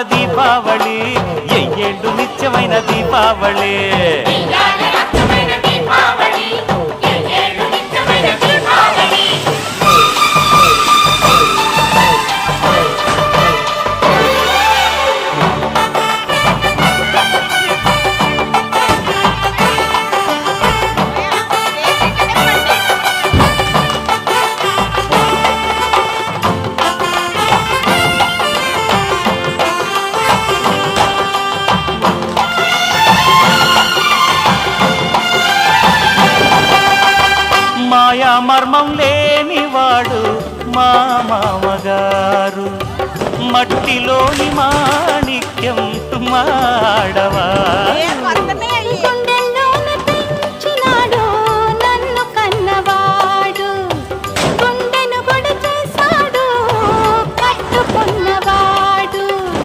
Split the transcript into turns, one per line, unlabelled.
దీపావళి ఎయ్యేళ్ళు నిత్యమైన దీపావళి మాయా మర్మం లేనివాడు మా మామగారు మట్టిలోని మాణిక్యం మాడవా